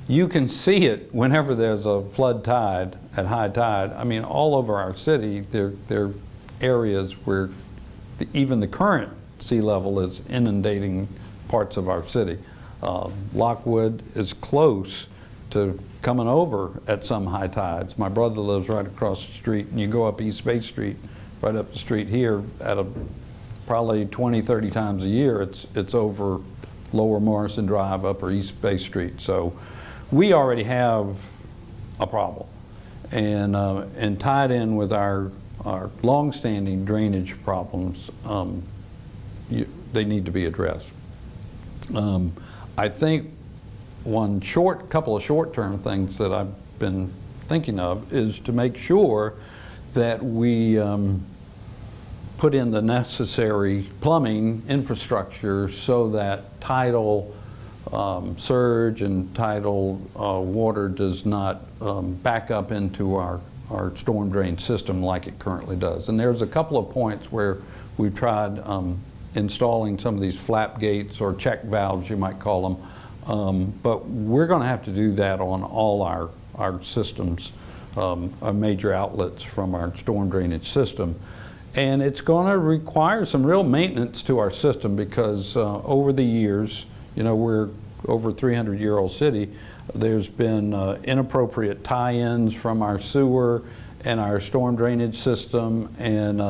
you can see it whenever there's a flood tide, at high tide. I mean, all over our city, there are areas where even the current sea level is inundating parts of our city. Lockwood is close to coming over at some high tides. My brother lives right across the street, and you go up East Bay Street, right up the street here, at probably 20, 30 times a year, it's over Lower Morrison Drive, Upper East Bay Street. So we already have a problem, and tied in with our long-standing drainage problems, they need to be addressed. I think couple of short-term things that I've been thinking of is to make sure that we put in the necessary plumbing infrastructure so that tidal surge and tidal water does not back up into our storm drain system like it currently does. And there's a couple of points where we've tried installing some of these flap gates or check valves, you might call them, but we're going to have to do that on all our systems, our major outlets from our storm drainage system. And it's going to require some real maintenance to our system because over the years, you know, we're over a 300-year-old city, there's been inappropriate tie-ins from our sewer and our storm drainage system, and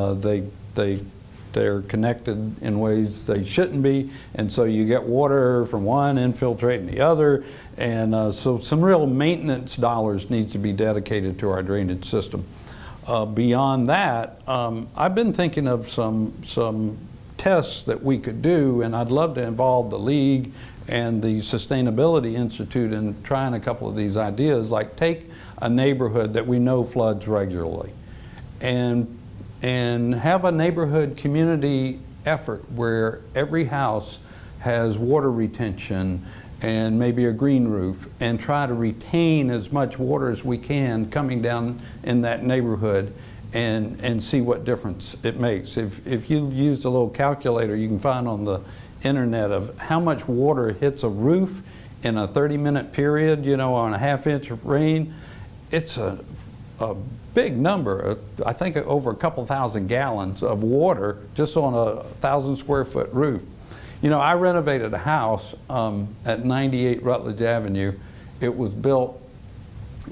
they're connected in ways they shouldn't be, and so you get water from one infiltrating the other, and so some real maintenance dollars needs to be dedicated to our drainage system. Beyond that, I've been thinking of some tests that we could do, and I'd love to involve the League and the Sustainability Institute in trying a couple of these ideas, like take a neighborhood that we know floods regularly and have a neighborhood community effort where every house has water retention and maybe a green roof, and try to retain as much water as we can coming down in that neighborhood and see what difference it makes. If you use a little calculator you can find on the internet of how much water hits a roof in a 30-minute period, you know, on a half-inch of rain, it's a big number. I think over a couple thousand gallons of water just on a 1,000-square-foot roof. You know, I renovated a house at 98 Rutledge Avenue. It was built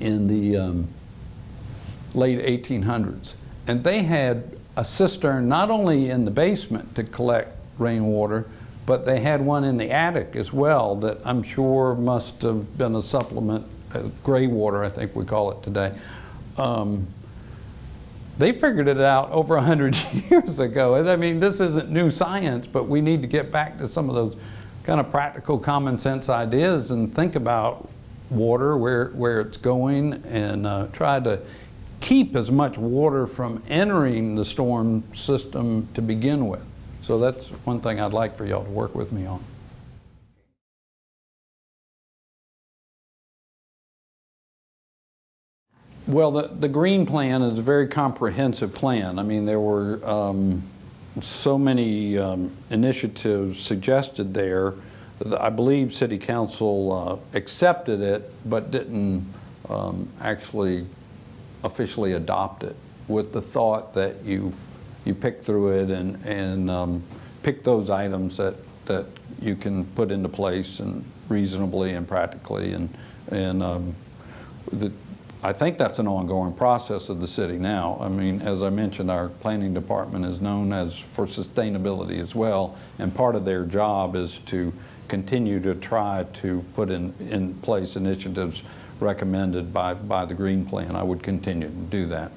in the late 1800s. And they had a cistern not only in the basement to collect rainwater, but they had one in the attic as well that I'm sure must have been a supplement, gray water I think we call it today. They figured it out over 100 years ago. And I mean, this isn't new science, but we need to get back to some of those kind of practical common sense ideas and think about water, where it's going, and try to keep as much water from entering the storm system to begin with. So that's one thing I'd like for y'all to work with me on. Well, the green plan is a very comprehensive plan. I mean, there were so many initiatives suggested there. I believe City Council accepted it, but didn't actually officially adopt it, with the thought that you pick through it and pick those items that you can put into place and reasonably and practically, I think that's an ongoing process of the city now. I mean, as I mentioned, our planning department is known for sustainability as well, and part of their job is to continue to try to put in place initiatives recommended by the Green Plan. I would continue to do that.